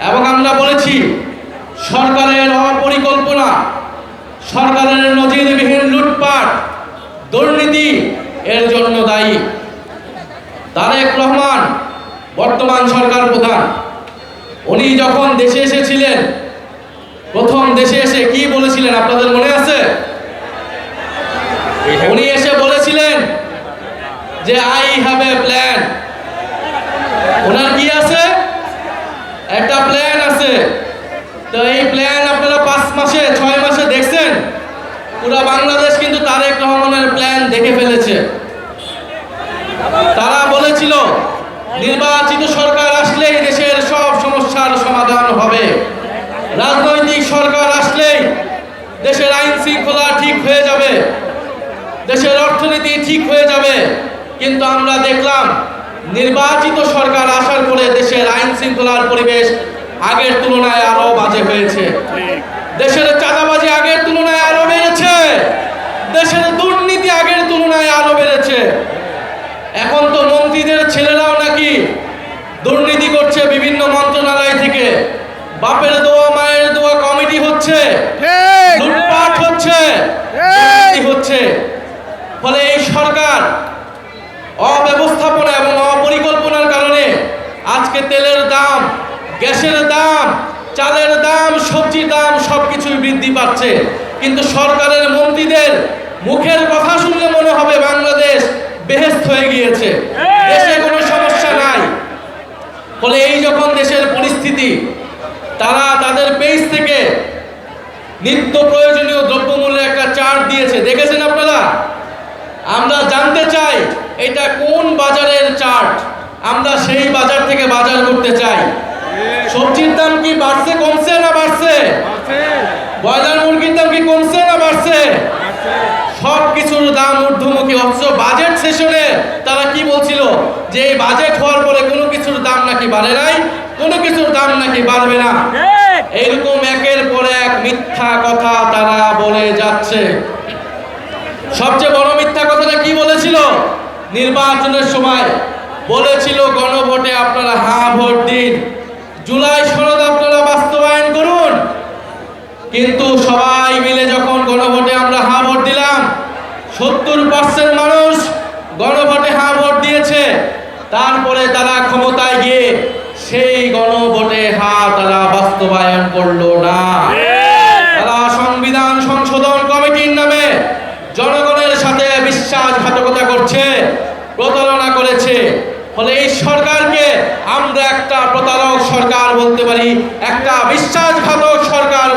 এবং আমরা বলেছি সরকারের অপরিকল্পনা, সরকারের নজিরবিহীন লুটপাট, দুর্নীতি এর জন্য দায়ী। তারেক রহমান বর্তমান সরকার প্রধান, উনি যখন দেশে এসেছিলেন, প্রথম দেশে এসে কি বলেছিলেন আপনাদের মনে আছে? উনি এসে বলেছিলেন যে আই হ্যাভ এ প্ল্যান। ওনার কি আছে? একটা প্ল্যান আছে। তো এই প্ল্যান আপনারা 5 মাসে 6 মাসে দেখছেন? পুরো বাংলাদেশ কিন্তু তারেক রহমানের প্ল্যান দেখে ফেলেছে। তারা বলেছিল নির্বাচিত সরকার আসলেই দেশের সব সমস্যার সমাধান হবে, রাজনৈতিক সরকার আসলেই দেশের আইন শৃঙ্খলা ঠিক হয়ে যাবে, দেশের অর্থনীতি ঠিক হয়ে যাবে। কিন্তু আমরা দেখলাম নির্বাচিত সরকার আসার পরে দেশের আইন শৃঙ্খলার পরিবেশ আগের তুলনায় আরো বাজে হয়েছে। দেশের চাঁদাবাজি আগের তুলনায় আরো বেড়েছে, দেশের দুর্নীতি আগের তুলনায় আরো বেড়েছে। এখন তো মন্ত্রীদের ছেলেরাও নাকি দুর্নীতি করছে বিভিন্ন মন্ত্রণালয় থেকে। বাপের দোয়া মায়ের দোয়া কমিটি হচ্ছে, লুটপাট হচ্ছে, হচ্ছে। ফলে এই সরকার অব্যবস্থাপনা এবং অপরিকল্পনার কারণে আজকে তেলের দাম, গ্যাসের দাম, চালের দাম, সবজির দাম সবকিছুই বৃদ্ধি পাচ্ছে। কিন্তু সরকারের মন্ত্রীদের মুখের কথা শুনলে মনে হবে বাংলাদেশ বেহেশত হয়ে গিয়েছে, দেশে কোনো সমস্যা নাই। ফলে এই যখন দেশের পরিস্থিতি, তারা তাদের পেজ থেকে নিত্য প্রয়োজনীয় দ্রব্যমূল্যের একটা চার্ট দিয়েছে, দেখেছেন আপনারা? আমরা জানতে চাই এটা কোন বাজারের চার্ট, আমরা সেই বাজার থেকে বাজার করতে চাই। সবজির দাম কি বাড়ছে, কমছে না বাড়ছে? ব্রয়লার মুরগির দাম কি কমছে না বাড়ছে? সব কিছুর দাম ঊর্ধ্বমুখী। অথচ বাজেট সেশনে তারা কি বলছিল যে এই বাজেট হওয়ার পরে কোনো কিছুর দাম নাকি বাড়ে নাই, কোনো কিছুর দাম নাকি বাড়বে না। এইরকম একের পর এক মিথ্যা কথা তারা বলে যাচ্ছে। সবচেয়ে বড় মিথ্যা কথাটা কি বলেছিল? নির্বাচনের সময় বলেছিল গণভোটে আপনারা হ্যাঁ ভোট দিন, জুলাই সনদ আপনারা বাস্তবায়ন করুন। কিন্তু সবাই মিলে যখন গণভোটে আমরা হ্যাঁ ভোট দিলাম, 70% মানুষ গণভোটে হ্যাঁ ভোট দিয়েছে। তারপরে তারা ক্ষমতায় গিয়ে সেই গণভোটে হ্যাঁ তারা বাস্তবায়ন করলো না। তারা সংবিধান সংশোধন কমিটির নামে জনগণের সাথে বিশ্বাসঘাতকতা করছে, প্রতারণা করেছে। ফলে এই সরকারকে আমরা একটা প্রতারক সরকার বলতে পারি, একটা বিশ্বাসঘাতক সরকার